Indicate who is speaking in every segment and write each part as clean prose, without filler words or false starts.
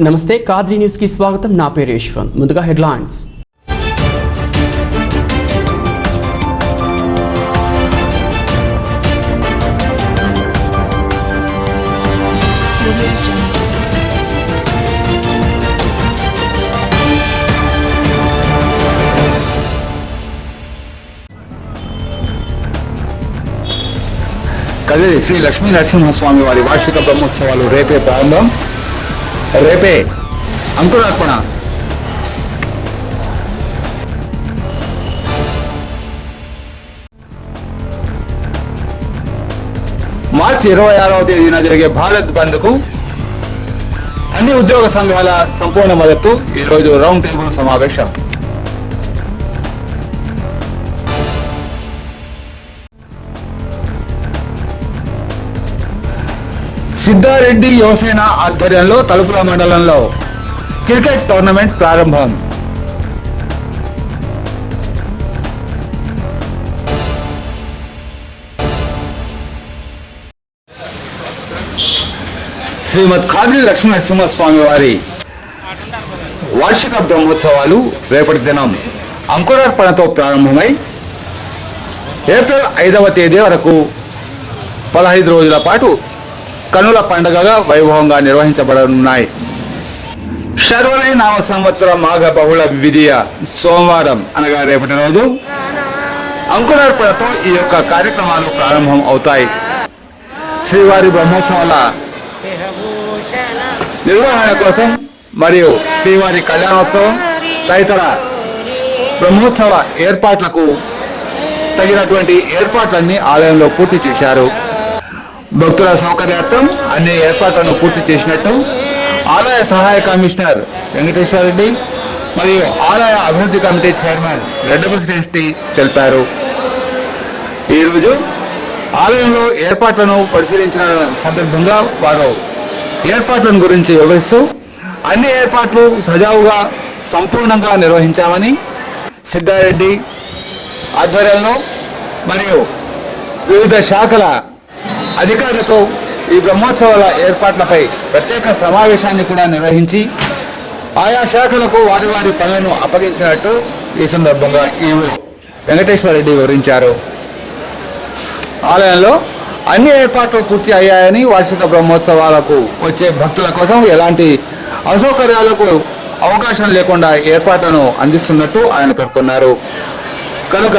Speaker 1: నమస్తే కాద్రి న్యూస్ కి స్వాగతం. నా పేరు యశ్వంత్. ముందుగా హెడ్లైన్స్.
Speaker 2: కదిరి శ్రీ లక్ష్మీ నరసింహస్వామి వారి వార్షిక బ్రహ్మోత్సవాలు రేపే ప్రారంభం. రేపే అంకురార్పణ. మార్చి 26వ తేదీన జరిగే భారత్ బంద్ కు అన్ని ఉద్యోగ సంఘాల సంపూర్ణ మద్దతు. ఈరోజు రౌండ్ టేబుల్ సమావేశం. సిద్ధారెడ్డి యువసేన ఆధ్వర్యంలో తలుపుల మండలంలో క్రికెట్ టోర్నమెంట్ ప్రారంభం. శ్రీమద్ కాద్రి లక్ష్మీ నరసింహస్వామి వారి వార్షిక బ్రహ్మోత్సవాలు రేపటి దినం అంకురార్పణతో ప్రారంభమై ఏప్రిల్ 5వ తేదీ వరకు 15 రోజుల పాటు కనుల పండుగగా వైభవంగా నిర్వహించబడనున్నాయి. శర్వరి నామ సంవత్సరం మాఘ బహుళ విధియ సోమవారం అనగా రేపటి రోజు అంకురార్పణతో ఈ యొక్క కార్యక్రమాలు ప్రారంభం అవుతాయి. శ్రీవారి బ్రహ్మోత్సవాల నిర్వహణ కోసం మరియు శ్రీవారి కళ్యాణోత్సవం తదితర బ్రహ్మోత్సవ ఏర్పాట్లకు తగినటువంటి ఏర్పాట్లన్నీ ఆలయంలో పూర్తి చేశారు. భక్తుల సౌకర్యార్థం అన్ని ఏర్పాట్లను పూర్తి చేసినట్టు ఆలయ సహాయ కమిషనర్ వెంకటేశ్వర రెడ్డి మరియు ఆలయ అభివృద్ధి కమిటీ చైర్మన్ రెడ్డప శ్రేష్ఠి తెలిపారు. ఈరోజు ఆలయంలో ఏర్పాట్లను పరిశీలించిన సందర్భంగా వారు ఏర్పాట్లను గురించి వివరిస్తూ అన్ని ఏర్పాట్లు సజావుగా సంపూర్ణంగా నిర్వహించామని, సిద్ధారెడ్డి ఆధ్వర్యంలో మరియు వివిధ శాఖల అధికారులతో ఈ బ్రహ్మోత్సవాల ఏర్పాట్లపై ప్రత్యేక సమావేశాన్ని కూడా నిర్వహించి ఆయా శాఖలకు వారి వారి పనులను అప్పగించినట్టు ఈ సందర్భంగా ఈవో వెంకటేశ్వర రెడ్డి వివరించారు. ఆలయంలో అన్ని ఏర్పాట్లు పూర్తి అయ్యాయని, వార్షిక బ్రహ్మోత్సవాలకు వచ్చే భక్తుల కోసం ఎలాంటి అసౌకర్యాలకు అవకాశం లేకుండా ఏర్పాట్లను అందిస్తున్నట్టు ఆయన పేర్కొన్నారు. కనుక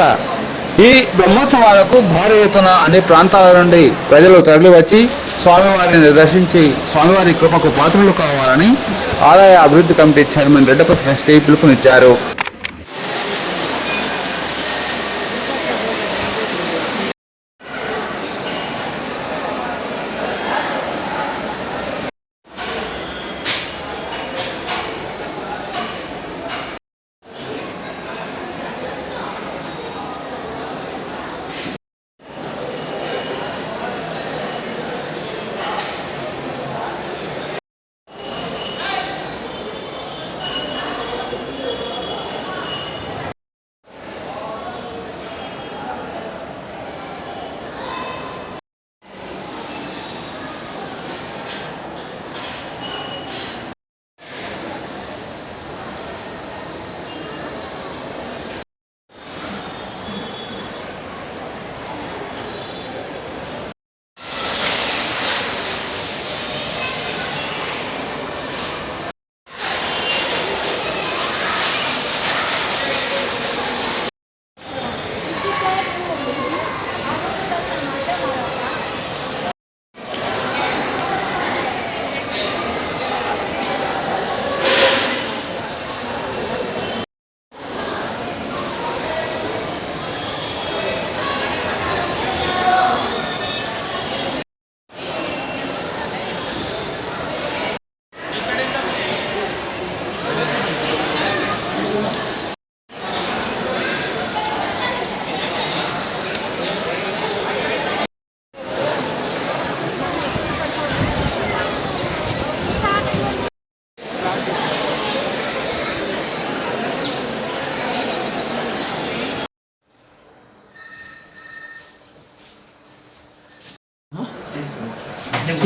Speaker 2: ఈ బ్రహ్మోత్సవాలకు భారీ ఎత్తున అన్ని ప్రాంతాల నుండి ప్రజలు తరలివచ్చి స్వామివారిని దర్శించి స్వామివారి కృపకు పాత్రలు కావాలని ఆలయ అభివృద్ధి కమిటీ చైర్మన్ రెడ్డప శ్రేష్ఠి పిలుపునిచ్చారు.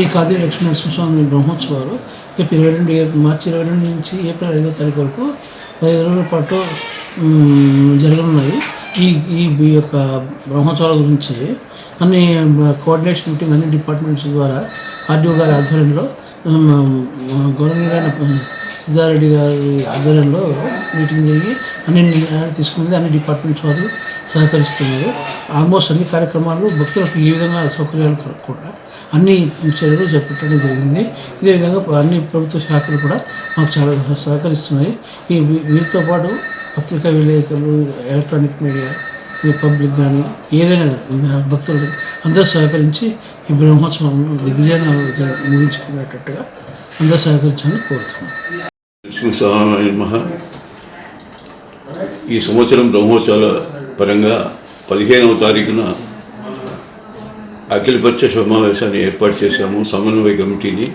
Speaker 3: ఈ కాది లక్ష్మీ నరసింహస్వామి బ్రహ్మోత్సవాలు మార్చి 22 నుంచి ఏప్రిల్ 5వ తారీఖు వరకు 15 రోజుల పాటు జరగనున్నాయి. ఈ యొక్క బ్రహ్మోత్సవాల గురించి అన్ని కోఆర్డినేషన్ మీటింగ్ అన్ని డిపార్ట్మెంట్స్ ద్వారా ఆర్డీఓ గారి ఆధ్వర్యంలో గౌరవనీయులైన సిద్ధారెడ్డి గారి ఆధ్వర్యంలో మీటింగ్ జరిగి అన్ని నిర్ణయాలు తీసుకుంది. అన్ని డిపార్ట్మెంట్స్ వారు సహకరిస్తున్నారు. ఆల్మోస్ట్ అన్ని కార్యక్రమాలు భక్తులకు ఏ విధంగా అసౌకర్యాలు కలగకుండా అన్ని చర్యలు చేపట్టడం జరిగింది. ఇదే విధంగా అన్ని ప్రభుత్వ శాఖలు కూడా మాకు చాలా సహకరిస్తున్నాయి. వీటితో పాటు పత్రికా విలేకరులు, ఎలక్ట్రానిక్ మీడియా, పబ్లిక్ కానీ ఏదైనా భక్తులు అందరూ సహకరించి ఈ బ్రహ్మోత్సవం దిగ్విజయంగా ముగించుకునేటట్టుగా అందరూ సహకరించాలని కోరుతున్నాం.
Speaker 4: ఈ సంవత్సరం బ్రహ్మోత్సవాల పరంగా 15వ తారీఖున అఖిలపక్ష సమావేశాన్ని ఏర్పాటు చేశాము, సమన్వయ కమిటీని.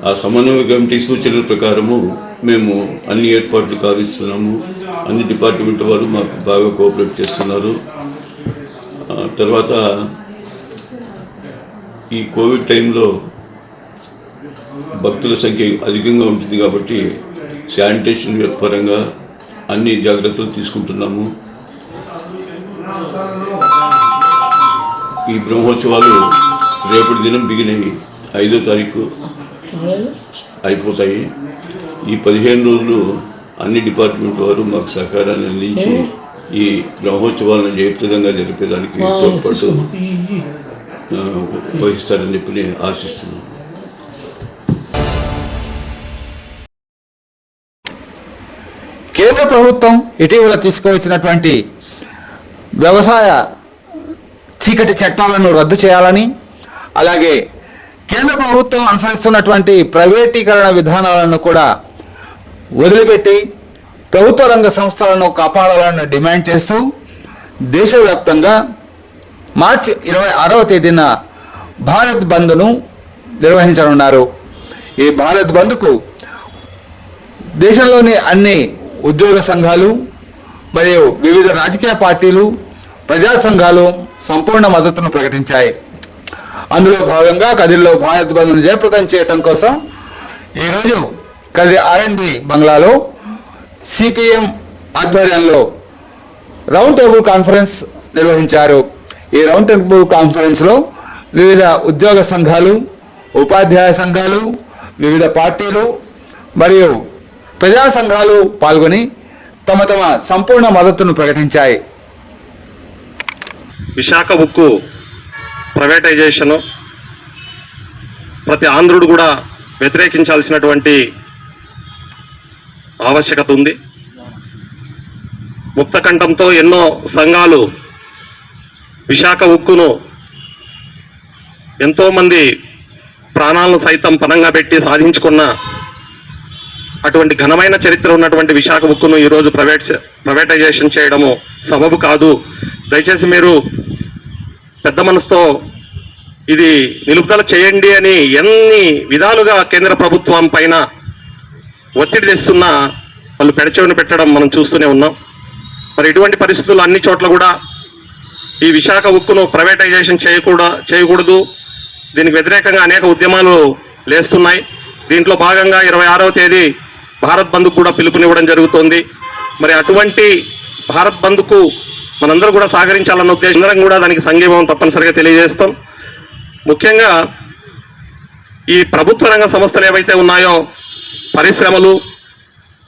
Speaker 4: ఆ సమన్వయ కమిటీ సూచనల ప్రకారము మేము అన్ని ఏర్పాట్లు కావిస్తున్నాము. అన్ని డిపార్ట్మెంట్ వారు మాకు బాగా కోఆపరేట్ చేస్తున్నారు. తర్వాత ఈ కోవిడ్ టైంలో భక్తుల సంఖ్య అధికంగా ఉంటుంది కాబట్టి శానిటేషన్ పరంగా అన్ని జాగ్రత్తలు తీసుకుంటున్నాము. ఈ బ్రహ్మోత్సవాలు రేపటి దినం బిగినాయి, 5వ తారీఖు అయిపోతాయి. ఈ 15 రోజులు అన్ని డిపార్ట్మెంట్ వారు మాకు సహకారాన్ని అందించి ఈ బ్రహ్మోత్సవాలను జయప్రదంగా జరిపేదానికి తోడ్పాటు వహిస్తారని చెప్పి ఆశిస్తున్నాను.
Speaker 2: కేంద్ర ప్రభుత్వం ఇటీవల తీసుకువచ్చినటువంటి వ్యవసాయ చీకటి చట్టాలను రద్దు చేయాలని, అలాగే కేంద్ర ప్రభుత్వం అనుసరిస్తున్నటువంటి ప్రైవేటీకరణ విధానాలను కూడా వదిలిపెట్టి ప్రభుత్వ రంగ సంస్థలను కాపాడాలని డిమాండ్ చేస్తూ దేశవ్యాప్తంగా మార్చి 26వ తేదీన భారత్ బంద్ను నిర్వహించనున్నారు. ఈ భారత్ బంద్కు దేశంలోని అన్ని ఉద్యోగ సంఘాలు మరియు వివిధ రాజకీయ పార్టీలు, ప్రజా సంఘాలు సంపూర్ణ మద్దతును ప్రకటించాయి. అందులో భాగంగా కదిరిలో భారత్ బంద్ను జయప్రదం చేయడం కోసం ఈరోజు కదిరి R&B బంగ్లాలో సిపిఎం ఆధ్వర్యంలో రౌండ్ టేబుల్ కాన్ఫరెన్స్ నిర్వహించారు. ఈ రౌండ్ టేబుల్ కాన్ఫరెన్స్లో వివిధ ఉద్యోగ సంఘాలు, ఉపాధ్యాయ సంఘాలు, వివిధ పార్టీలు మరియు ప్రజా సంఘాలు పాల్గొని తమ సంపూర్ణ మద్దతును ప్రకటించాయి.
Speaker 5: విశాఖ ఉక్కు ప్రైవేటైజేషను ప్రతి ఆంధ్రుడు కూడా వ్యతిరేకించాల్సినటువంటి ఆవశ్యకత ఉంది. ముక్తకంఠంతో ఎన్నో సంఘాలు విశాఖ ఉక్కును ఎంతోమంది ప్రాణాలను సైతం పణంగా పెట్టి సాధించుకున్న అటువంటి ఘనమైన చరిత్ర ఉన్నటువంటి విశాఖ ఉక్కును ఈరోజు ప్రైవేటైజేషన్ చేయడము సబబు కాదు. దయచేసి మీరు పెద్ద మనసుతో ఇది నిలుపుదల చేయండి అని ఎన్ని విధాలుగా కేంద్ర ప్రభుత్వం పైన ఒత్తిడి తెస్తున్నా వాళ్ళు పెడచెవిన పెట్టడం మనం చూస్తూనే ఉన్నాం. మరి ఇటువంటి పరిస్థితులు అన్ని చోట్ల కూడా ఈ విశాఖ ఉక్కును ప్రైవేటైజేషన్ చేయకూడదు, దీనికి వ్యతిరేకంగా అనేక ఉద్యమాలు లేస్తున్నాయి. దీంట్లో భాగంగా 26వ తేదీ భారత్ బంద్కు కూడా పిలుపునివ్వడం జరుగుతోంది. మరి అటువంటి భారత్ బంద్కు మనందరూ కూడా సహకరించాలన్న ఉద్దేశం, అందరం కూడా దానికి సంఘీభావం తప్పనిసరిగా తెలియజేస్తాం. ముఖ్యంగా ఈ ప్రభుత్వ రంగ సంస్థలు ఏవైతే ఉన్నాయో, పరిశ్రమలు,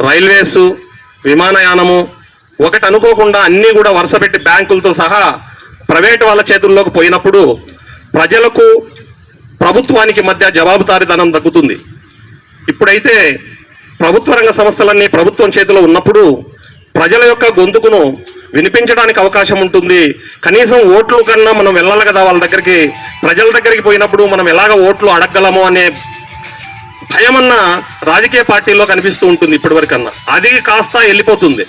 Speaker 5: రైల్వేసు, విమానయానము, ఒకటి అనుకోకుండా అన్నీ కూడా వరుసపెట్టి బ్యాంకులతో సహా ప్రైవేటు వాళ్ళ చేతుల్లోకి పోయినప్పుడు ప్రజలకు ప్రభుత్వానికి మధ్య జవాబుదారీతనం తగ్గుతుంది. ఇప్పుడైతే ప్రభుత్వ రంగ సంస్థలన్నీ ప్రభుత్వం చేతిలో ఉన్నప్పుడు ప్రజల యొక్క గొంతుకును వినిపించడానికి అవకాశం ఉంటుంది. కనీసం ఓట్లు కన్నా మనం వెళ్ళాలి కదా వాళ్ళ దగ్గరికి, ప్రజల దగ్గరికి పోయినప్పుడు మనం ఎలాగ ఓట్లు అడగగలము అనే భయమన్న రాజకీయ పార్టీల్లో కనిపిస్తూ ఉంటుంది ఇప్పటివరకన్నా. అది కాస్త వెళ్ళిపోతుంది.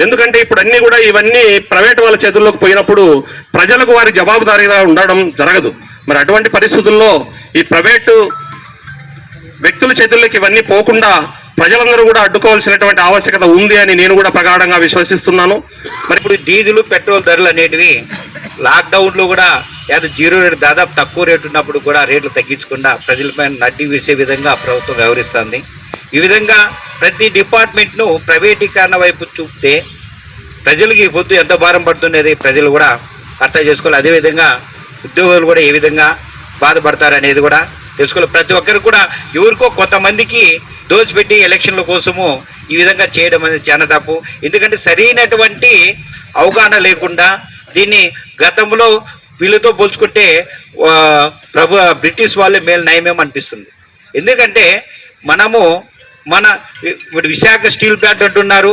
Speaker 5: ఎందుకంటే ఇప్పుడు అన్నీ కూడా ఇవన్నీ ప్రైవేట్ వాళ్ళ చేతుల్లోకి పోయినప్పుడు ప్రజలకు వారి జవాబుదారీగా ఉండడం జరగదు. మరి అటువంటి పరిస్థితుల్లో ఈ ప్రైవేటు వ్యక్తుల చేతుల్లోకి ఇవన్నీ పోకుండా ప్రజలందరూ కూడా అడ్డుకోవాల్సినటువంటి ఆవశ్యకత ఉంది అని నేను కూడా ప్రగాఢంగా విశ్వసిస్తున్నాను.
Speaker 6: మరి ఇప్పుడు డీజిల్, పెట్రోల్ ధరలు అనేటివి లాక్డౌన్లో కూడా లేదా జీరో రేటు దాదాపు తక్కువ రేటు ఉన్నప్పుడు కూడా రేట్లు తగ్గించకుండా ప్రజలపైన నడ్డి వేసే విధంగా ప్రభుత్వం వ్యవహరిస్తుంది. ఈ విధంగా ప్రతి డిపార్ట్మెంట్ను ప్రైవేటీకరణ వైపు చూపితే ప్రజలకి ఈ పొద్దు ఎంత భారం పడుతున్నది ప్రజలు కూడా అర్థం చేసుకోవాలి. అదేవిధంగా ఉద్యోగులు కూడా ఏ విధంగా బాధపడతారు అనేది కూడా తెలుసుకోవాలి. ప్రతి ఒక్కరు కూడా ఎవరికో కొంతమందికి దోచిపెట్టి ఎలక్షన్ల కోసము ఈ విధంగా చేయడం అనేది చాలా తప్పు. ఎందుకంటే సరైనటువంటి అవగాహన లేకుండా దీన్ని గతంలో వీళ్ళతో పోల్చుకుంటే బ్రిటిష్ వాళ్ళే మేలు నయమేమో అనిపిస్తుంది. ఎందుకంటే మనము ఇప్పుడు విశాఖ స్టీల్ ప్లాంట్ అంటున్నారు,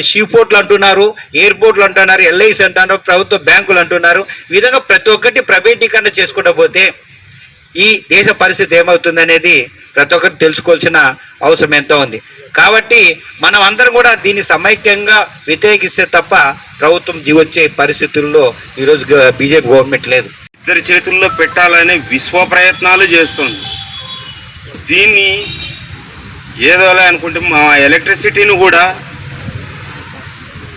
Speaker 6: షీ పోర్ట్లు అంటున్నారు, ఎయిర్పోర్ట్లు అంటున్నారు, ఎల్ఐసి అంటున్నారు, ప్రభుత్వ బ్యాంకులు అంటున్నారు. ఈ విధంగా ప్రతి ఒక్కటి ప్రైవేటీకరణ చేసుకుంటూ పోతే ఈ దేశ పరిస్థితి ఏమవుతుంది అనేది ప్రతి ఒక్కరు తెలుసుకోవాల్సిన అవసరం ఎంతో ఉంది. కాబట్టి మనం అందరం కూడా దీన్ని సమైక్యంగా వ్యతిరేకిస్తే తప్ప ప్రభుత్వం దిగొచ్చే పరిస్థితుల్లో ఈరోజు బీజేపీ గవర్నమెంట్ లేదు.
Speaker 7: ఇద్దరి చేతుల్లో పెట్టాలనే విశ్వ ప్రయత్నాలు చేస్తుంది. దీన్ని ఏదోలా అనుకుంటే మా ఎలక్ట్రిసిటీని కూడా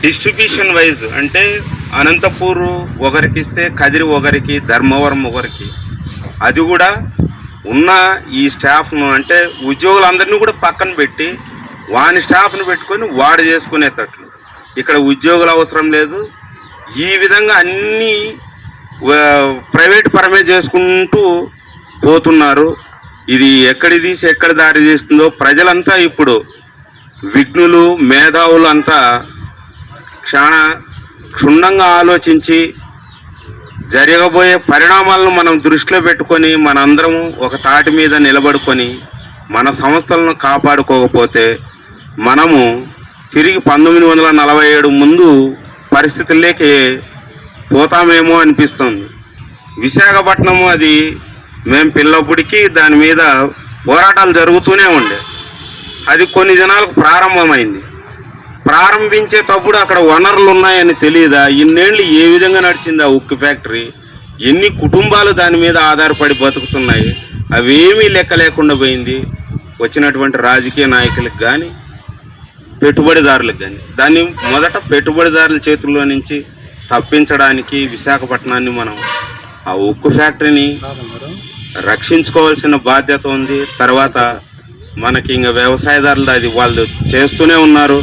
Speaker 7: డిస్ట్రిబ్యూషన్ వైజ్ అంటే అనంతపూర్ ఒకరికి ఇస్తే కదిరి ఒకరికి, ధర్మవరం ఒకరికి, అది కూడా ఉన్న ఈ స్టాఫ్ను అంటే ఉద్యోగులందరినీ కూడా పక్కన పెట్టి వాని స్టాఫ్ను పెట్టుకొని వాడు చేసుకునేటట్లు. ఇక్కడ ఉద్యోగులు అవసరం లేదు. ఈ విధంగా అన్నీ ప్రైవేట్ పరమే చేసుకుంటూ పోతున్నారు. ఇది ఎక్కడి తీసి ఎక్కడ దారి చేస్తుందో ప్రజలంతా ఇప్పుడు విఘ్నులు, మేధావులు అంతా చాలా క్షుణ్ణంగా ఆలోచించి జరగబోయే పరిణామాలను మనం దృష్టిలో పెట్టుకొని మనందరము ఒక తాటి మీద నిలబడుకొని మన సంస్థలను కాపాడుకోకపోతే మనము తిరిగి 1947 ముందు పరిస్థితుల్లోకి పోతామేమో అనిపిస్తుంది. విశాఖపట్నము అది మేము పిల్లప్పటికీ దాని మీద పోరాటాలు జరుగుతూనే ఉండే. అది కొన్ని దినాలకు ప్రారంభమైంది. ప్రారంభించేటప్పుడు అక్కడ వనరులు ఉన్నాయని తెలియదా? ఇన్నేళ్ళు ఏ విధంగా నడిచింది ఆ ఉక్కు ఫ్యాక్టరీ? ఎన్ని కుటుంబాలు దాని మీద ఆధారపడి బతుకుతున్నాయి? అవేమీ లెక్క లేకుండా పోయింది. వచ్చినటువంటి రాజకీయ నాయకులకు కానీ పెట్టుబడిదారులకు కానీ దాన్ని మొదట పెట్టుబడిదారుల చేతుల్లో నుంచి తప్పించడానికి విశాఖపట్నాన్ని మనం ఆ ఉక్కు ఫ్యాక్టరీని రక్షించుకోవాల్సిన బాధ్యత ఉంది. తర్వాత మనకి ఇంకా వ్యవసాయదారులు అది వాళ్ళు చేస్తూనే ఉన్నారు.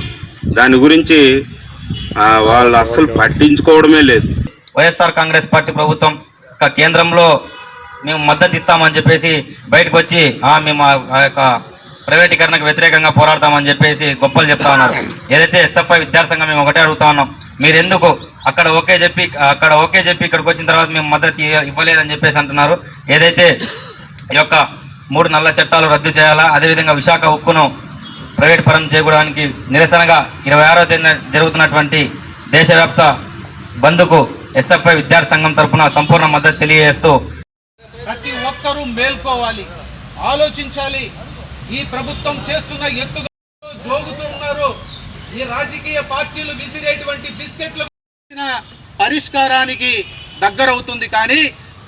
Speaker 7: దాని గురించి వాళ్ళు అస్సలు పట్టించుకోవడమే లేదు.
Speaker 8: వైఎస్ఆర్ కాంగ్రెస్ పార్టీ ప్రభుత్వం కేంద్రంలో మేము మద్దతు ఇస్తామని చెప్పేసి బయటకు వచ్చి మేము ఆ యొక్క ప్రైవేటీకరణకు వ్యతిరేకంగా పోరాడతామని చెప్పేసి గొప్పలు చెప్తా ఉన్నారు. ఏదైతే ఎస్ఎఫ్ఐ విద్యార్థి మేము ఒకటే అడుగుతా ఉన్నాం, మీరు ఎందుకు అక్కడ ఓకే చెప్పి ఇక్కడికి వచ్చిన తర్వాత మేము మద్దతు ఇవ్వలేదని చెప్పేసి అంటున్నారు. ఏదైతే ఈ యొక్క 3 నల్ల చట్టాలు రద్దు చేయాలా, అదేవిధంగా విశాఖ ఉక్కును ప్రైవేట్ పరం చేయడానికి నిరసనగా 26వ తేదీన జరుగుతున్నటువంటి దేశవ్యాప్త బంద్కు ఎస్ఎఫ్ఐ విద్యార్థి సంఘం తరఫున సంపూర్ణ మద్దతు తెలియజేస్తూ
Speaker 9: ప్రతి ఒక్కరూ మేల్కోవాలి, ఆలోచించాలి. ఈ ప్రభుత్వం చేస్తున్న ఎత్తుగడలో జోగుతూ ఉన్నారు. ఈ రాజకీయ పార్టీలు విసిరేటువంటి బిస్కెట్లు పరిష్కారానికి దగ్గరవుతుంది. కానీ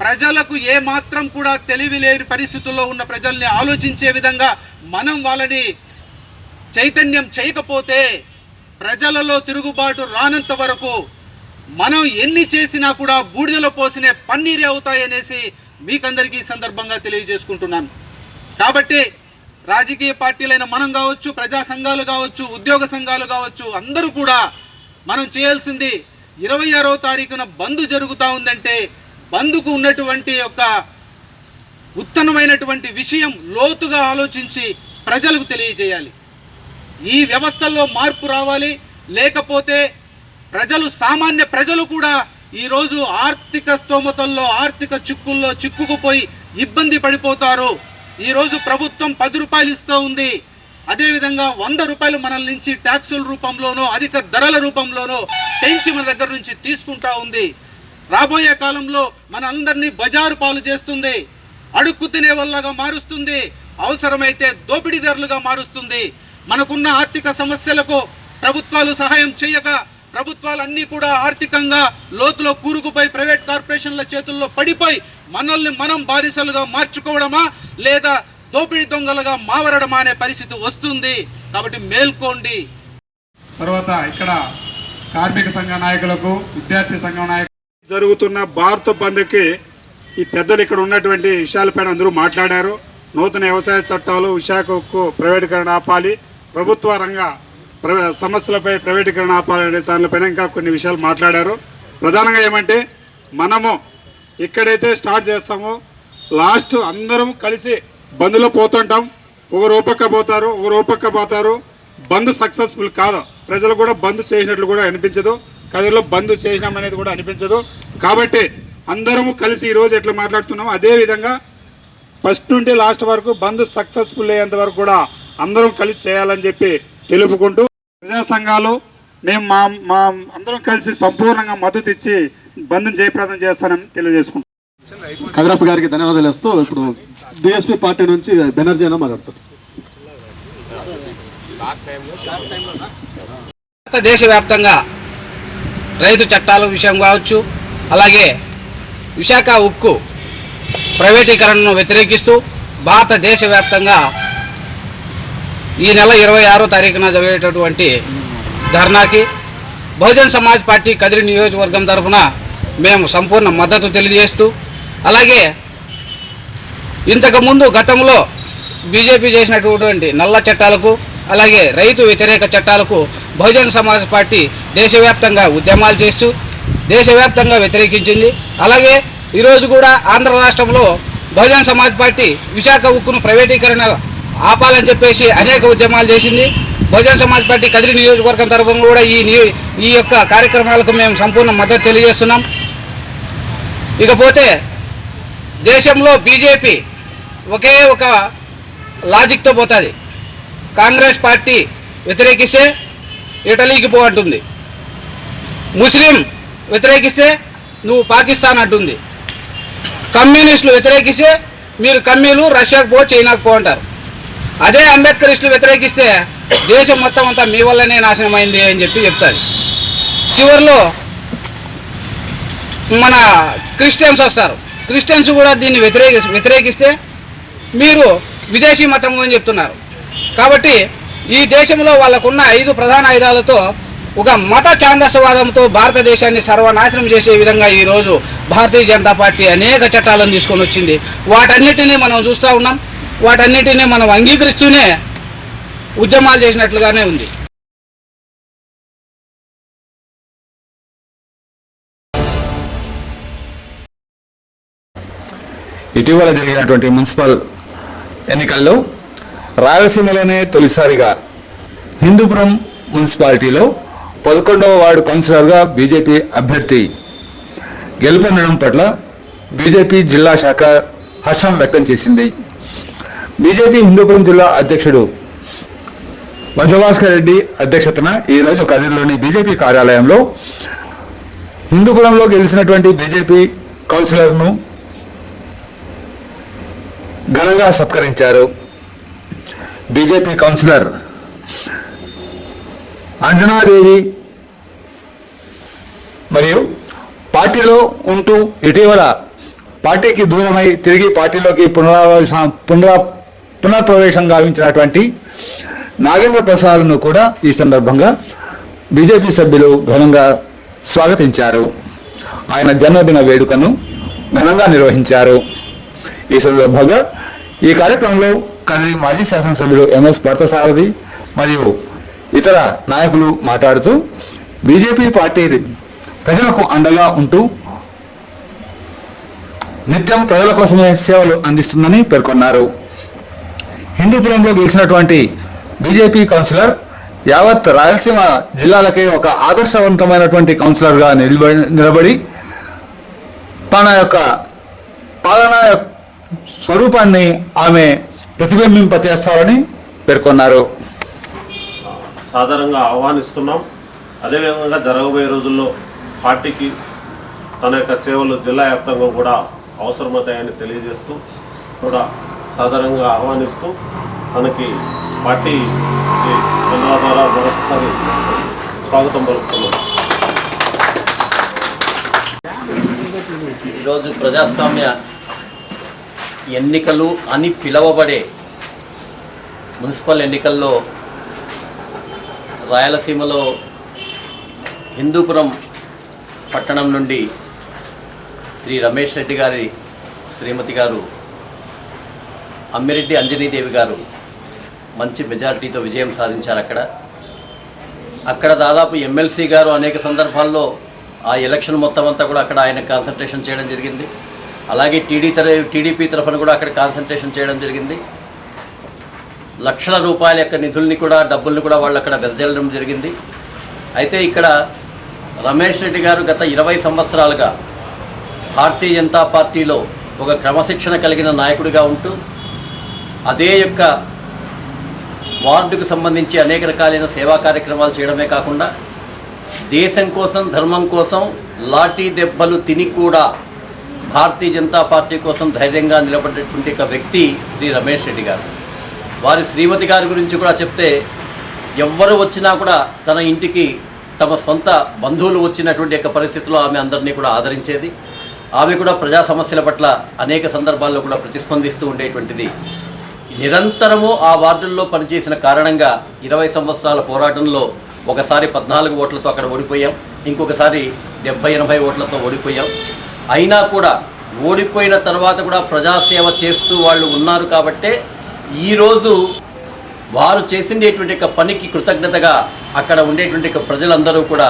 Speaker 9: ప్రజలకు ఏ మాత్రం కూడా తెలివి లేని పరిస్థితుల్లో ఉన్న ప్రజల్ని ఆలోచించే విధంగా మనం వాళ్ళని చైతన్యం చేయకపోతే ప్రజలలో తిరుగుబాటు రానంత వరకు మనం ఎన్ని చేసినా కూడా బూడిదలో పోసినే పన్నీరే అవుతాయనేసి మీకందరికీ ఈ సందర్భంగా తెలియజేసుకుంటున్నాను. కాబట్టి రాజకీయ పార్టీలైన మనం కావచ్చు, ప్రజా సంఘాలు కావచ్చు, ఉద్యోగ సంఘాలు కావచ్చు, అందరూ కూడా మనం చేయాల్సింది 26వ తారీఖున బంద్ జరుగుతూ ఉందంటే బంద్కు ఉన్నటువంటి ఒక ఉత్తమమైనటువంటి విషయం లోతుగా ఆలోచించి ప్రజలకు తెలియజేయాలి. ఈ వ్యవస్థల్లో మార్పు రావాలి. లేకపోతే సామాన్య ప్రజలు కూడా ఈరోజు ఆర్థిక స్తోమతల్లో, ఆర్థిక చిక్కుల్లో చిక్కుకుపోయి ఇబ్బంది పడిపోతారు. ఈరోజు ప్రభుత్వం 10 రూపాయలు ఇస్తూ ఉంది. అదేవిధంగా 100 రూపాయలు మనల నుంచి ట్యాక్సుల రూపంలోనో అధిక ధరల రూపంలోనో పెంచి మన దగ్గర నుంచి తీసుకుంటా ఉంది. రాబోయే కాలంలో మన అందరినీ బజారు పాలు చేస్తుంది, అడుక్కు తినే వాళ్ళగా మారుస్తుంది, అవసరమైతే దోపిడీదారులుగా మారుస్తుంది. మనకున్న ఆర్థిక సమస్యలకు ప్రభుత్వాలు సహాయం చేయక ప్రభుత్వాలన్నీ కూడా ఆర్థికంగా లోతులో కూరుకుపోయి ప్రైవేట్ కార్పొరేషన్ల చేతుల్లో పడిపోయి మనల్ని మనం బానిసలుగా మార్చుకోవడమా లేదా దోపిడీ దొంగలుగా మారడమా అనే పరిస్థితి వస్తుంది. కాబట్టి మేల్కోండి.
Speaker 10: తర్వాత ఇక్కడ కార్మిక సంఘ నాయకులకు, విద్యార్థి సంఘ నాయకులకు జరుగుతున్న భారత బంద్కి ఈ పెద్దలు ఇక్కడ ఉన్నటువంటి విషయాలపైన అందరూ మాట్లాడారు. నూతన వ్యవసాయ చట్టాలు, విశాఖ ఉక్కు ప్రైవేటీకరణ ఆపాలి, ప్రభుత్వ రంగ సంస్థలపై ప్రైవేటీకరణ ఆపాలనే దానిపైన ఇంకా కొన్ని విషయాలు మాట్లాడారు. ప్రధానంగా ఏమంటే మనము ఎక్కడైతే స్టార్ట్ చేస్తామో లాస్ట్ అందరం కలిసి బంద్లో పోతుంటాం. ఒకరు ఓపక్క పోతారు, ఒకరు ఓపక్క పోతారు. బంద్ సక్సెస్ఫుల్ కాదు, ప్రజలు కూడా బంద్ చేసినట్లు కూడా అనిపించదు, కదిరిలో బంద్ చేసినామనేది కూడా అనిపించదు. కాబట్టి అందరము కలిసి ఈరోజు ఎట్లా మాట్లాడుతున్నామో అదేవిధంగా ఫస్ట్ నుండి లాస్ట్ వరకు బంద్ సక్సెస్ఫుల్ అయ్యేంత వరకు కూడా అందరం కలిసి చేయాలని చెప్పి తెలుపుకుంటూ ప్రజా సంఘాలు మేము మా అందరం కలిసి సంపూర్ణంగా మద్దతు ఇచ్చి బంద్ను జయప్రదం చేస్తానని తెలియజేసుకుంటాం.
Speaker 11: కదిరప్ప గారికి ధన్యవాదాలు ఇస్తూ ఇప్పుడు బీఎస్పీ పార్టీ నుంచి బెనర్జీ అయినా మాట్లాడతారు.
Speaker 9: దేశవ్యాప్తంగా రైతు చట్టాల విషయం కావచ్చు, అలాగే విశాఖ ఉక్కు ప్రైవేటీకరణను వ్యతిరేకిస్తూ భారతదేశవ్యాప్తంగా ఈ నెల 26వ తారీఖున జరిగేటటువంటి ధర్నాకి బహుజన్ సమాజ్ పార్టీ కదిరి నియోజకవర్గం తరఫున మేము సంపూర్ణ మద్దతు తెలియజేస్తూ, అలాగే ఇంతకుముందు గతంలో బీజేపీ చేసినటువంటి నల్ల చట్టాలకు అలాగే రైతు వ్యతిరేక చట్టాలకు బహుజన్ సమాజ్ పార్టీ దేశవ్యాప్తంగా ఉద్యమాలు చేస్తూ దేశవ్యాప్తంగా వ్యతిరేకించింది. అలాగే ఈరోజు కూడా ఆంధ్ర రాష్ట్రంలో బహుజన్ సమాజ్ పార్టీ విశాఖ ఉక్కును ప్రైవేటీకరణ ఆపాలని చెప్పేసి అనేక ఉద్యమాలు చేసింది. బహుజన్ సమాజ్ పార్టీ కదిరి నియోజకవర్గం తరఫున కూడా ఈ యొక్క కార్యక్రమాలకు మేము సంపూర్ణ మద్దతు తెలియజేస్తున్నాం. ఇకపోతే దేశంలో బీజేపీ ఒకే ఒక లాజిక్తో పోతుంది. కాంగ్రెస్ పార్టీ వ్యతిరేకిస్తే ఇటలీకి పో అంటుంది, ముస్లిం వ్యతిరేకిస్తే నువ్వు పాకిస్తాన్ అంటుంది, కమ్యూనిస్టులు వ్యతిరేకిస్తే మీరు కమ్యూలు రష్యాకు పో, చైనాకు పో అంటారు. అదే అంబేద్కరిస్టులు వ్యతిరేకిస్తే దేశం మొత్తం అంతా మీ వల్లనే నాశనమైంది అని చెప్పి చెప్తారు. చివరిలో మన క్రిస్టియన్స్ వస్తారు, క్రిస్టియన్స్ కూడా దీన్ని వ్యతిరేకిస్తే మీరు విదేశీ మతము అని చెప్తున్నారు. కాబట్టి ఈ దేశంలో వాళ్ళకున్న 5 ప్రధాన ఆయుధాలతో ఒక మత ఛాందసవాదంతో భారతదేశాన్ని సర్వనాశనం చేసే విధంగా ఈరోజు భారతీయ జనతా పార్టీ అనేక చట్టాలను తీసుకొని వచ్చింది. వాటన్నిటినీ మనం చూస్తూ ఉన్నాం, వాటన్నిటినీ మనం అంగీకరిస్తూనే ఉద్యమాలు చేసినట్లుగానే ఉంది.
Speaker 2: ఇటీవల జరిగినటువంటి మున్సిపల్ ఎన్నికల్లో రాయలసీమలోనే తొలిసారిగా హిందూపురం మున్సిపాలిటీలో 11వ వార్డు కౌన్సిలర్గా బీజేపీ అభ్యర్థి గెలుపొందడం పట్ల బీజేపీ జిల్లా శాఖ హర్షం వ్యక్తం చేసింది. బీజేపీ హిందూపురం జిల్లా అధ్యక్షుడు వజభాస్కర్ రెడ్డి అధ్యక్షతన ఈరోజు కదిరిలోని బీజేపీ కార్యాలయంలో హిందూపురంలో గెలిచినటువంటి బీజేపీ కౌన్సిలర్ను ఘనంగా సత్కరించారు. బీజేపీ కౌన్సిలర్ అంజనాదేవి మరియు పార్టీలో ఉంటూ ఇటీవల పార్టీకి దూరమై తిరిగి పార్టీలోకి పునఃప్రవేశం గావించినటువంటి నాగేంద్ర ప్రసాద్ను కూడా ఈ సందర్భంగా బీజేపీ సభ్యులు ఘనంగా స్వాగతించారు. ఆయన జన్మదిన వేడుకను ఘనంగా నిర్వహించారు. ఈ సందర్భంగా ఈ కార్యక్రమంలో కదిరి మాజీ శాసనసభ్యులు ఎంఎస్ పార్థసారథి మరియు ఇతర నాయకులు మాట్లాడుతూ బీజేపీ పార్టీ ప్రజలకు అండగా ఉంటూ నిత్యం ప్రజల కోసమే సేవలు అందిస్తుందని పేర్కొన్నారు. హిందూపురంలో గెలిచినటువంటి బీజేపీ కౌన్సిలర్ యావత్ రాయలసీమ జిల్లాలకే ఒక ఆదర్శవంతమైనటువంటి కౌన్సిలర్గా నిలబడి తన యొక్క పాలనా స్వరూపాన్ని ఆమె ప్రతిబింబింపచేస్తారని పేర్కొన్నారు.
Speaker 12: సాధారణంగా ఆహ్వానిస్తున్నాం. అదేవిధంగా జరగబోయే రోజుల్లో పార్టీకి తన యొక్క సేవలు జిల్లా వ్యాప్తంగా కూడా అవసరమవుతాయని తెలియజేస్తూ కూడా సాధారణంగా ఆహ్వానిస్తూ తనకి పార్టీ ద్వారా మరొకసారి స్వాగతం పలుకుతున్నాం.
Speaker 13: ఈరోజు ప్రజాస్వామ్య ఎన్నికలు అని పిలువబడే మున్సిపల్ ఎన్నికల్లో రాయలసీమలో హిందూపురం పట్టణం నుండి శ్రీ రమేష్ రెడ్డి గారి శ్రీమతి గారు అమ్మిరెడ్డి అంజనీదేవి గారు మంచి మెజారిటీతో విజయం సాధించారు. అక్కడ దాదాపు ఎమ్మెల్సీ గారు అనేక సందర్భాల్లో ఆ ఎలక్షన్ మొత్తం అంతా కూడా అక్కడ ఆయన కాన్సన్ట్రేషన్ చేయడం జరిగింది. అలాగే టీడీపీ తరఫున కూడా అక్కడ కాన్సన్ట్రేషన్ చేయడం జరిగింది. లక్షల రూపాయల యొక్క నిధుల్ని కూడా డబ్బుల్ని కూడా వాళ్ళు అక్కడ వెదజల్లడం జరిగింది. అయితే ఇక్కడ రమేష్ రెడ్డి గారు గత 20 సంవత్సరాలుగా భారతీయ జనతా పార్టీలో ఒక క్రమశిక్షణ కలిగిన నాయకుడిగా ఉంటూ అదే యొక్క వార్డుకు సంబంధించి అనేక రకాలైన సేవా కార్యక్రమాలు చేయడమే కాకుండా దేశం కోసం ధర్మం కోసం లాఠీ దెబ్బలు తిని కూడా భారతీయ జనతా పార్టీ కోసం ధైర్యంగా నిలబడేటువంటి ఒక వ్యక్తి శ్రీ రమేష్ రెడ్డి గారు. వారి శ్రీమతి గారి గురించి కూడా చెప్తే ఎవ్వరు వచ్చినా కూడా తన ఇంటికి తమ సొంత బంధువులు వచ్చినటువంటి యొక్క పరిస్థితుల్లో ఆమె అందరినీ కూడా ఆదరించేది. ఆమె కూడా ప్రజా సమస్యల పట్ల అనేక సందర్భాల్లో కూడా ప్రతిస్పందిస్తూ ఉండేటువంటిది. నిరంతరము ఆ వార్డుల్లో పనిచేసిన కారణంగా 20 సంవత్సరాల పోరాటంలో ఒకసారి 14 ఓట్లతో అక్కడ ఓడిపోయాం, ఇంకొకసారి 70-80 ఓట్లతో ఓడిపోయాం. అయినా కూడా ఓడిపోయిన తర్వాత కూడా ప్రజాసేవ చేస్తూ వాళ్ళు ఉన్నారు కాబట్టే ఈరోజు వారు చేసినటువంటి పనికి కృతజ్ఞతగా అక్కడ ఉండేటువంటి ప్రజలందరూ కూడా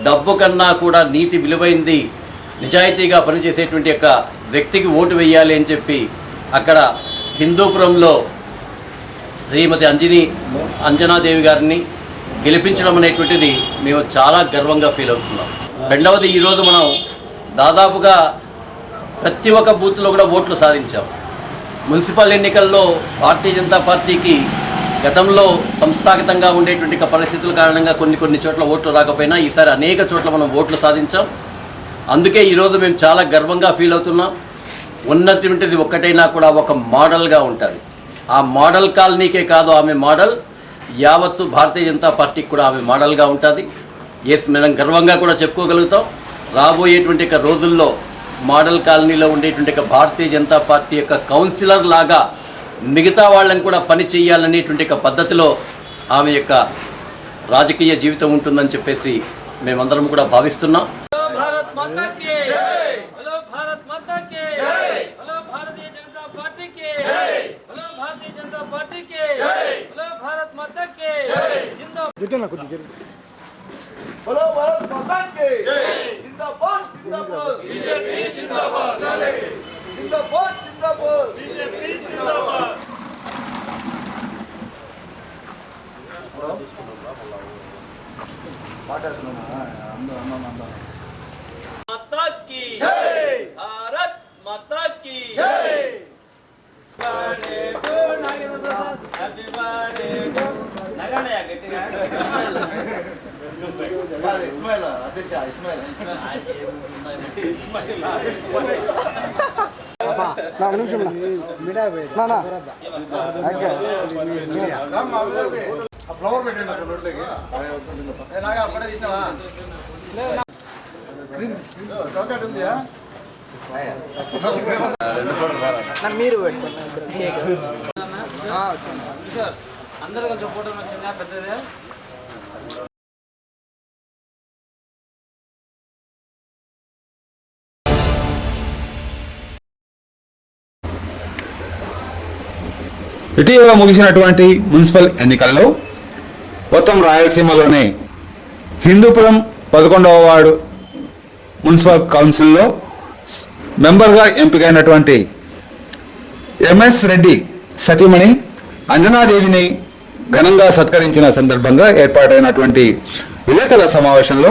Speaker 13: డబ్బు కన్నా కూడా నీతి విలువైంది, నిజాయితీగా పనిచేసేటువంటి యొక్క వ్యక్తికి ఓటు వేయాలి అని చెప్పి అక్కడ హిందూపురంలో శ్రీమతి అంజనాదేవి గారిని గెలిపించడం అనేటువంటిది మేము చాలా గర్వంగా ఫీల్ అవుతున్నాం. రెండవది, ఈరోజు మనం దాదాపుగా ప్రతి ఒక్క బూత్లో కూడా ఓట్లు సాధించాం. మున్సిపల్ ఎన్నికల్లో భారతీయ జనతా పార్టీకి గతంలో సంస్థాగతంగా ఉండేటువంటి పరిస్థితుల కారణంగా కొన్ని చోట్ల ఓట్లు రాకపోయినా ఈసారి అనేక చోట్ల మనం ఓట్లు సాధించాం. అందుకే ఈరోజు మేము చాలా గర్వంగా ఫీల్ అవుతున్నాం. ఉన్నటువంటిది ఒక్కటైనా కూడా ఒక మోడల్గా ఉంటుంది. ఆ మోడల్ కాలనీకే కాదు ఆమె మోడల్, యావత్తు భారతీయ జనతా పార్టీకి కూడా ఆమె మోడల్గా ఉంటుంది. మనం గర్వంగా కూడా చెప్పుకోగలుగుతాం. రాబోయేటువంటి రోజుల్లో మోడల్ కాలనీలో ఉండేటువంటి భారతీయ జనతా పార్టీ యొక్క కౌన్సిలర్ లాగా మిగతా వాళ్ళని కూడా పని చేయాలనేటువంటి పద్ధతిలో ఆమె యొక్క రాజకీయ జీవితం ఉంటుందని చెప్పేసి మేమందరం కూడా భావిస్తున్నాం.
Speaker 14: మీరు అందరూ కొంచెం ఫోటో వచ్చిందా పెద్దదే.
Speaker 2: ఇటీవల ముగిసినటువంటి మున్సిపల్ ఎన్నికల్లో మొత్తం రాయలసీమలోనే హిందూపురం 11వ వార్డు మున్సిపల్ కౌన్సిల్లో మెంబర్గా ఎంపికైనటువంటి ఎంఎస్ రెడ్డి సతీమణి అంజనాదేవిని ఘనంగా సత్కరించిన సందర్భంగా ఏర్పాటైనటువంటి విలేకరుల సమావేశంలో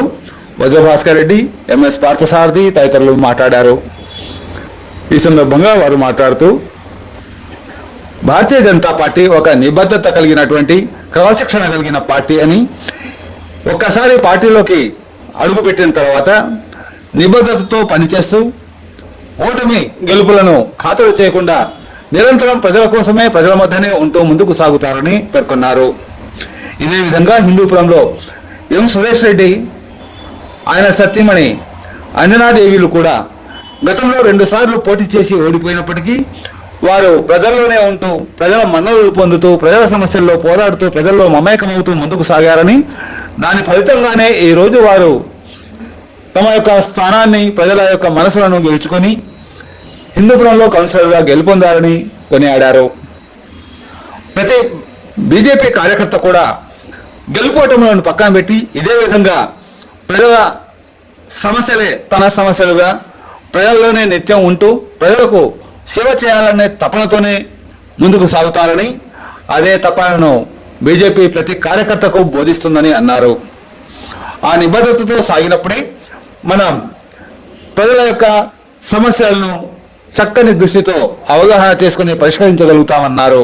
Speaker 2: వజ్రభాస్కర్ రెడ్డి, ఎంఎస్ పార్థసారథి తదితరులు మాట్లాడారు. ఈ సందర్భంగా వారు మాట్లాడుతూ భారతీయ జనతా పార్టీ ఒక నిబద్ధత కలిగినటువంటి క్రమశిక్షణ కలిగిన పార్టీ అని, ఒక్కసారి పార్టీలోకి అడుగుపెట్టిన తర్వాత నిబద్ధతతో పనిచేస్తూ ఓటమి గెలుపులను ఖాతరు చేయకుండా నిరంతరం ప్రజల కోసమే ప్రజల మధ్యనే ఉంటూ ముందుకు సాగుతారని పేర్కొన్నారు. ఇదే విధంగా హిందూపురంలో ఎం సురేష్ రెడ్డి, ఆయన సతీమణి అంజనాదేవిలు కూడా గతంలో 2 సార్లు పోటీ చేసి ఓడిపోయినప్పటికీ వారు ప్రజల్లోనే ఉంటూ ప్రజల మన్ననలు పొందుతూ ప్రజల సమస్యల్లో పోరాడుతూ ప్రజల్లో మమేకమవుతూ ముందుకు సాగారని, దాని ఫలితంగానే ఈరోజు వారు తమ యొక్క స్థానాన్ని ప్రజల యొక్క మనసులను గెలుచుకొని హిందూపురంలో కౌన్సిలర్గా గెలుపొందారని కొనియాడారు. ప్రతి బీజేపీ కార్యకర్త కూడా గెలుపోవటములను పక్కన పెట్టి ఇదే విధంగా ప్రజల సమస్యలే తన సమస్యలుగా ప్రజల్లోనే నిత్యం ఉంటూ ప్రజలకు సేవ చేయాలనే తపనతోనే ముందుకు సాగుతారని, అదే తపనను బీజేపీ ప్రతి కార్యకర్తకు బోధిస్తుందని అన్నారు. ఆ నిబద్ధతతో సాగినప్పుడే మనం ప్రజల యొక్క సమస్యలను చక్కని దృష్టితో అవగాహన చేసుకుని పరిష్కరించగలుగుతామన్నారు.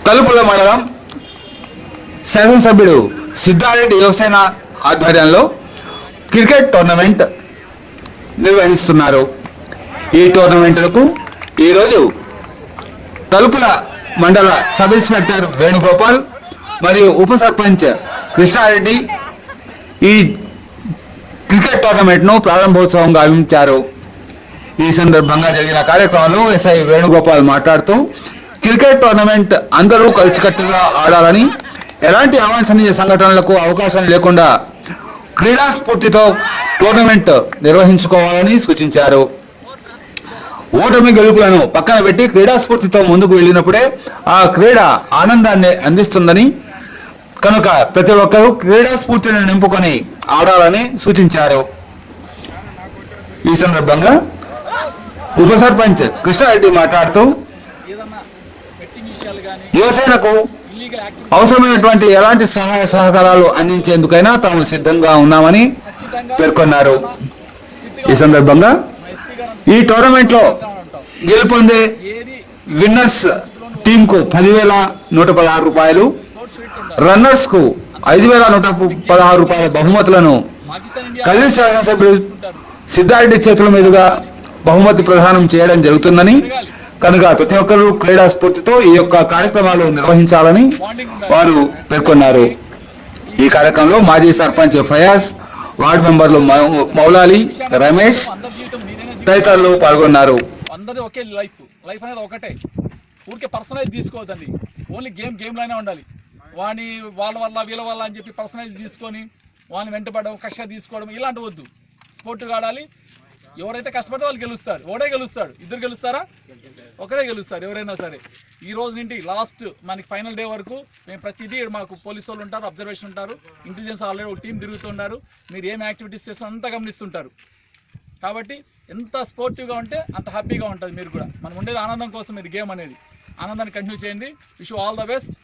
Speaker 2: తలుపుల మండలం శాసనసభ్యుడు సిద్ధారెడ్డి యువసేన ఆధ్వర్యంలో క్రికెట్ టోర్నమెంట్ నిర్వహిస్తున్నారు. ఈ టోర్నమెంట్లకు ఈరోజు తలుపుల మండల సబ్ ఇన్స్పెక్టర్ వేణుగోపాల్ మరియు ఉప సర్పంచ్ కృష్ణారెడ్డి ఈ క్రికెట్ టోర్నమెంట్ను ప్రారంభోత్సవం గావించారు. ఈ సందర్భంగా జరిగిన కార్యక్రమంలో ఎస్ఐ వేణుగోపాల్ మాట్లాడుతూ క్రికెట్ టోర్నమెంట్ అందరూ కలిసికట్టుగా ఆడాలని, ఎలాంటి అవాంఛనీయ సంఘటనలకు అవకాశం లేకుండా క్రీడా స్ఫూర్తితో టోర్నమెంట్ నిర్వహించుకోవాలని సూచించారు. ఓటమి గెలుపులను పక్కన పెట్టి క్రీడా స్ఫూర్తితో ముందుకు వెళ్ళినప్పుడే ఆ క్రీడ ఆనందాన్ని అందిస్తుందని, కనుక ప్రతి ఒక్కరూ క్రీడా స్ఫూర్తిని నింపుకొని ఆడాలని సూచించారు. ఈ సందర్భంగా ఉప సర్పంచ్ కృష్ణారెడ్డి మాట్లాడుతూ యువసేనకు అవసరమైనటువంటి ఎలాంటి సహాయ సహకారాలు అందించేందుకైనా తాము సిద్ధంగా ఉన్నామని పేర్కొన్నారు. ఈ సందర్భంగా ఈ టోర్నమెంట్లో గెలుపొందే విన్నర్స్ టీంకు 10,116 రూపాయలు, రన్నర్స్ కు 5,116 రూపాయల బహుమతులను కదిరి శాసనసభ్యుడు సిద్ధారెడ్డి చేతుల మీదుగా బహుమతి ప్రదానం చేయడం జరుగుతుందని, కనుక ప్రతి ఒక్కరూ క్రీడా స్ఫూర్తితో ఈ యొక్క కార్యక్రమాలు నిర్వహించాలని వారు పేర్కొన్నారు. ఈ కార్యక్రమంలో మాజీ సర్పంచ్ ఫయాజ్, వార్డు మెంబర్లు మౌలాలి, రమేష్ తదితరులు పాల్గొన్నారు.
Speaker 15: అందరూ ఒకే లైఫ్ అనేది ఒకటే, ఊరికే పర్సనలైజ్ తీసుకోవద్దండి. ఓన్లీ గేమ్లోనే ఉండాలి. వాళ్ళ వల్ల వీళ్ళ వల్ల అని చెప్పి పర్సనలైజ్ తీసుకొని వాడిని వెంటపడడం, కక్ష తీసుకోవడం ఇలాంటి వద్దు. స్పోర్ట్గా ఆడాలి. ఎవరైతే కష్టపడితే వాళ్ళు గెలుస్తారు. ఒకడే గెలుస్తాడు, ఇద్దరు గెలుస్తారా? ఒకరే గెలుస్తారు ఎవరైనా సరే. ఈ రోజు నుండి లాస్ట్ మనకి ఫైనల్ డే వరకు మేము ప్రతిదీ మాకు పోలీసు వాళ్ళు ఉంటారు, అబ్జర్వేషన్ ఉంటారు, ఇంటెలిజెన్స్ ఆల్రెడీ ఒక టీం తిరుగుతుంటారు. మీరు ఏం యాక్టివిటీస్ చేస్తున్నా అంతా గమనిస్తుంటారు. కాబట్టి ఎంత స్పోర్టివ్గా ఉంటే అంత హ్యాపీగా ఉంటుంది. మీరు కూడా మనం ఉండేది ఆనందం కోసం. ఇది గేమ్ అనేది ఆనందాన్ని కంటిన్యూ చేయండి. Wish all the best.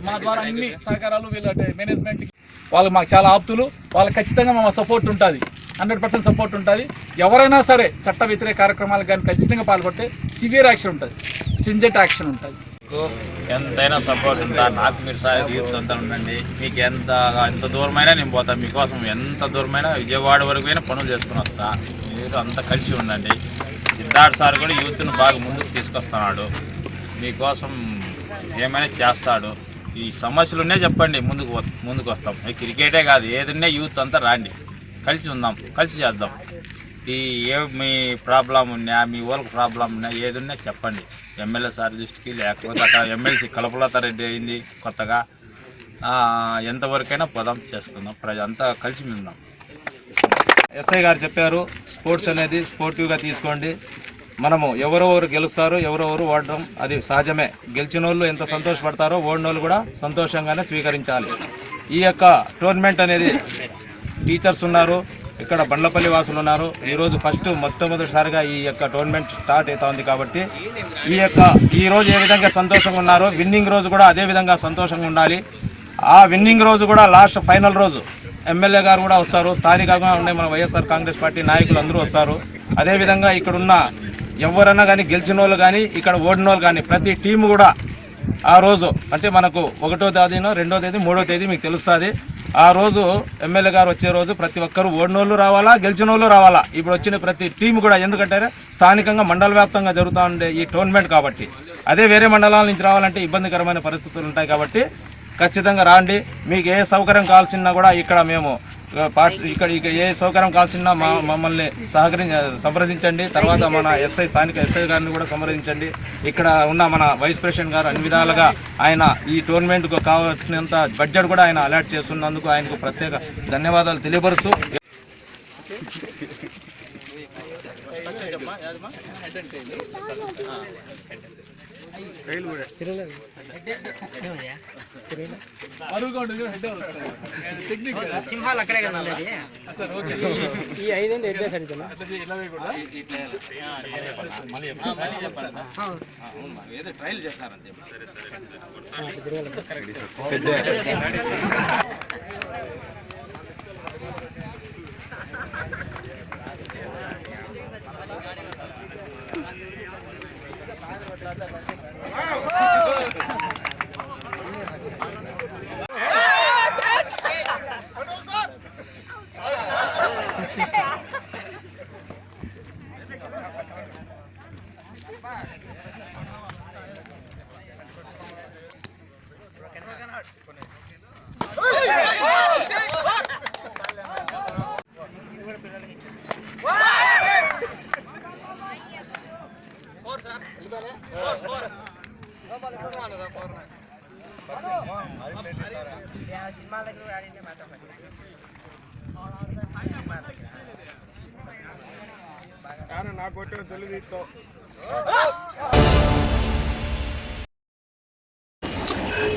Speaker 15: మా ద్వారా అన్ని సహకారాలు వీళ్ళ మేనేజ్మెంట్కి వాళ్ళకి మాకు చాలా ఆప్తులు. వాళ్ళకి ఖచ్చితంగా మా సపోర్ట్ ఉంటుంది, 100% సపోర్ట్ ఉంటుంది. ఎవరైనా సరే చట్ట వ్యతిరేక కార్యక్రమాలకు కానీ ఖచ్చితంగా పాల్పడితే సివియర్ యాక్షన్ ఉంటుంది, స్ట్రింజెంట్ యాక్షన్ ఉంటుంది.
Speaker 16: ఎంతైనా సపోర్ట్ ఉంటా. నాకు మీరు తీరుతుంటా ఉండండి. మీకు ఎంత దూరమైనా నేను పోతాను మీకోసం. ఎంత దూరమైనా విజయవాడ వరకు అయినా పనులు చేసుకుని వస్తా. మీరు అంతా కలిసి ఉండండి. సిద్ధార్థ్ సార్ కూడా యూత్ను బాగా ముందుకు తీసుకొస్తున్నాడు. మీకోసం ఏమైనా చేస్తాడు. ఈ సమస్యలున్నే చెప్పండి, ముందుకు వస్తాం. క్రికెటే కాదు, ఏదన్నా యూత్ అంతా రాండి, కలిసి ఉందాం, కలిసి చేద్దాం. మీ ప్రాబ్లం ఉన్నా, మీ ఊరికి ప్రాబ్లం ఉన్నా, ఏదన్నా చెప్పండి ఎమ్మెల్యే సార్ దృష్టికి. లేకపోతే అక్కడ ఎమ్మెల్సీ కల్పలత రెడ్డి అయింది కొత్తగా. ఎంతవరకైనా పోదాం, చేసుకుందాం. అంతా కలిసి ఉందాం.
Speaker 17: ఎస్ఐ గారు చెప్పారు, స్పోర్ట్స్ అనేది స్పోర్టివ్గా తీసుకోండి. మనము ఎవరెవరు గెలుస్తారు, ఎవరెవరు ఓడడం అది సహజమే. గెలిచిన వాళ్ళు ఎంత సంతోషపడతారో ఓడిన వాళ్ళు కూడా సంతోషంగానే స్వీకరించాలి. ఈ యొక్క టోర్నమెంట్ అనేది టీచర్స్ ఉన్నారు, ఇక్కడ బండ్లపల్లి వాసులు ఉన్నారు. ఈరోజు మొట్టమొదటిసారిగా ఈ యొక్క టోర్నమెంట్ స్టార్ట్ అవుతా ఉంది. కాబట్టి ఈ రోజు ఏ విధంగా సంతోషంగా ఉన్నారో విన్నింగ్ రోజు కూడా అదే విధంగా సంతోషంగా ఉండాలి. ఆ విన్నింగ్ రోజు కూడా లాస్ట్ ఫైనల్ రోజు ఎమ్మెల్యే గారు కూడా వస్తారు, స్థానికంగా ఉండే మన వైఎస్ఆర్ కాంగ్రెస్ పార్టీ నాయకులు అందరూ వస్తారు. అదేవిధంగా ఇక్కడున్న ఎవరైనా కానీ గెలిచిన వాళ్ళు కానీ ఇక్కడ ఓడిన వాళ్ళు కానీ ప్రతి టీము కూడా ఆ రోజు అంటే మనకు 1వ తేదీనో 2వ తేదీ 3వ తేదీ మీకు తెలుస్తుంది. ఆ రోజు ఎమ్మెల్యే గారు వచ్చే రోజు ప్రతి ఒక్కరు ఓడినోళ్ళు రావాలా, గెలిచిన వాళ్ళు రావాలా. ఇప్పుడు వచ్చిన ప్రతి టీం కూడా, ఎందుకంటే స్థానికంగా మండల వ్యాప్తంగా జరుగుతూ ఉండే ఈ టోర్నమెంట్ కాబట్టి, అదే వేరే మండలాల నుంచి రావాలంటే ఇబ్బందికరమైన పరిస్థితులు ఉంటాయి. కాబట్టి ఖచ్చితంగా రాండి. మీకు ఏ సౌకర్యం కావాల్సినా కూడా ఇక్కడ మేము ఇక్కడ ఏ సౌకర్యం కావాల్సినా మమ్మల్ని సంప్రదించండి. తర్వాత మన స్థానిక ఎస్ఐ గారిని కూడా సంప్రదించండి. ఇక్కడ ఉన్న మన వైస్ ప్రెసిడెంట్ గారు అన్ని విధాలుగా ఆయన ఈ టోర్నమెంట్కు కావాల్సినంత బడ్జెట్ కూడా ఆయన అలాట్ చేస్తున్నందుకు ఆయనకు ప్రత్యేక ధన్యవాదాలు తెలియపరుస్తూ
Speaker 18: సింహాలు అక్కడే కదా ఉండేది. ఈ 5 ఎడ్డే సరిగ్గా
Speaker 17: ఏదో ట్రయల్ చేస్తారంటే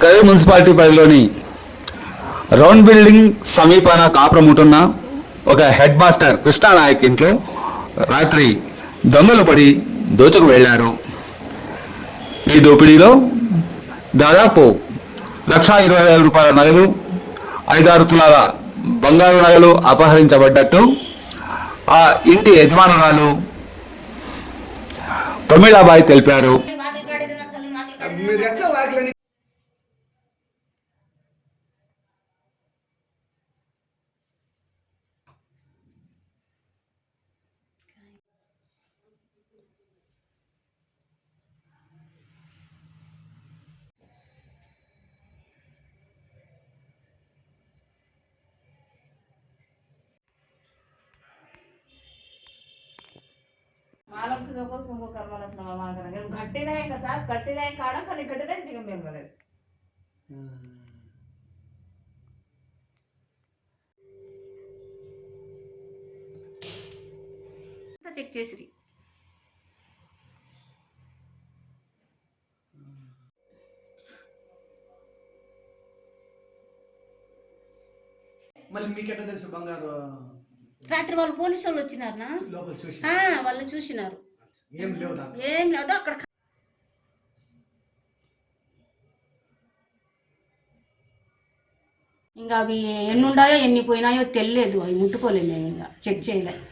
Speaker 2: కదిరి మున్సిపాలిటీ పరిధిలోని రౌండ్ బిల్డింగ్ సమీపాన కాపురం ఉంటున్న ఒక హెడ్ మాస్టర్ కృష్ణానాయక్ ఇంట్లో రాత్రి దొంగలు పడి దోచుకు వెళ్లారు. ఈ దోపిడీలో దాదాపు 1,20,000 రూపాయల నగలు, 5-6 తులాల బంగారు నగలు అపహరించబడ్డట్టు ఆ ఇంటి యజమానురాలు ప్రమీళాబాయి తెలిపారు.
Speaker 19: घट्टी नाही कसा घट्टी नाही काढा खाली घट्टी नाही तिघ मेंबर आहेत చెక్ చేసిరి
Speaker 3: మళ్ళీ మీకెట్ట తెలుసు బంగారు?
Speaker 19: రాత్రి వాళ్ళు పోలీసు వాళ్ళు వచ్చినారు, వాళ్ళు చూసినారు. ఏం లేదు అక్కడ. ఇంకా అవి ఎన్ని ఉన్నాయో ఎన్ని పోయినాయో తెలియదు, అవి ముట్టుకోలేదు మేము, ఇంకా చెక్ చేయలేదు.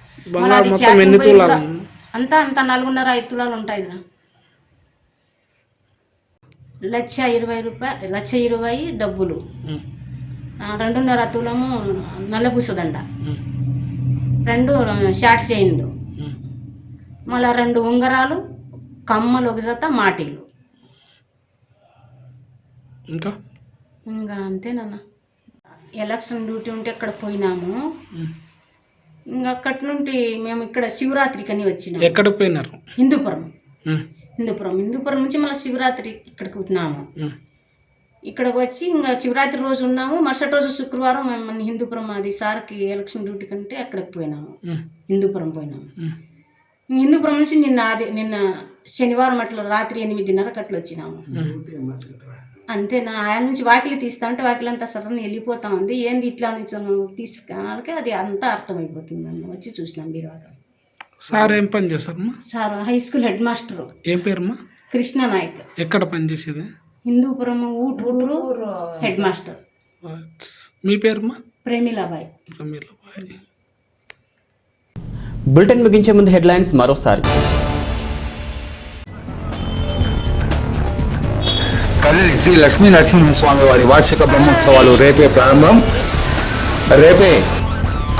Speaker 19: అంతా 4.5-5 తులాలు ఉంటాయి. 1,20,000 రూపాయలు, 1,20,000 డబ్బులు, 2.5 తులము నల్లపూసదండ, 2 షార్ట్ చైన్లు, మళ్ళీ 2 ఉంగరాలు, కమ్మలు, ఒక జత మాటీలు. ఇంకా అంతేనన్నా. ఎలక్షన్ డ్యూటీ ఉంటే అక్కడ పోయినాము. ఇంకా అక్కడి నుండి మేము ఇక్కడ శివరాత్రికి అని వచ్చినాము.
Speaker 18: ఎక్కడ పోయినారు?
Speaker 19: హిందూపురం నుంచి మళ్ళీ శివరాత్రి ఇక్కడికి వచ్చినాము. ఇక్కడికి వచ్చి ఇంకా శివరాత్రి రోజు ఉన్నాము. మరుసటి రోజు శుక్రవారం మేము హిందూపురం, అది సార్కి ఎలక్షన్ డ్యూటీ కంటే అక్కడికి పోయినాము. హిందూపురం పోయినాము. హిందూపురం నుంచి నిన్న శనివారం అట్లా రాత్రి 8:30కి అట్లా వచ్చినాము. అంతేనా. ఆయన నుంచి వాకిలి తీస్తా అంటే వాకిలి అంతా సరని వెళ్ళిపోతా ఉంది. ఏంది ఇట్లా నుంచి తీసుకున్నాళ్ళకి అది అంతా అర్థమైపోతుంది. అన్న వచ్చి చూసినాం బీరువాగా.
Speaker 18: సార్ ఏం పని చేస్తారమ్మా?
Speaker 19: Sir high school head master.
Speaker 18: ఏం పేరమ్మా?
Speaker 19: కృష్ణనాయక్.
Speaker 18: ఎక్కడ పని చేసేది?
Speaker 19: Hindupuram Uturu head master.
Speaker 18: మీ పేరమ్మా?
Speaker 19: ప్రమీలాబాయి.
Speaker 1: బులెటిన్ ముగించే ముందు హెడ్లైన్స్ మరోసారి.
Speaker 2: కదిరి శ్రీ లక్ష్మీ నరసింహస్వామి వారి వార్షిక బ్రహ్మోత్సవాలు రేపే ప్రారంభం, రేపే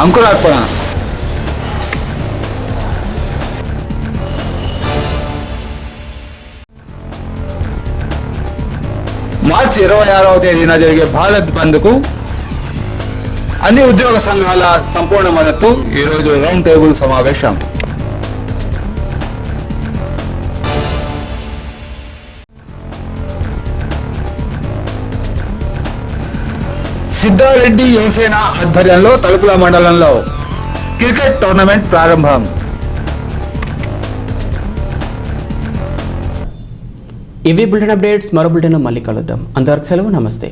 Speaker 2: అంకురార్పణ. మార్చి 26వ తేదీన జరిగే భారత్ బంద్కు అన్ని ఉద్యోగ సంఘాల సంపూర్ణ మద్దతు. ఈరోజు రౌండ్ టేబుల్ సమావేశం. సిద్ధారెడ్డి యువసేన ఆధ్వర్యంలో తలుపుల మండలంలో క్రికెట్ టోర్నమెంట్ ప్రారంభం.
Speaker 1: ఇవి బులెటిన్ అప్డేట్స్. మరో బులెటిన్లో మళ్ళీ కలుద్దాం. అంతవరకు సెలవు. నమస్తే.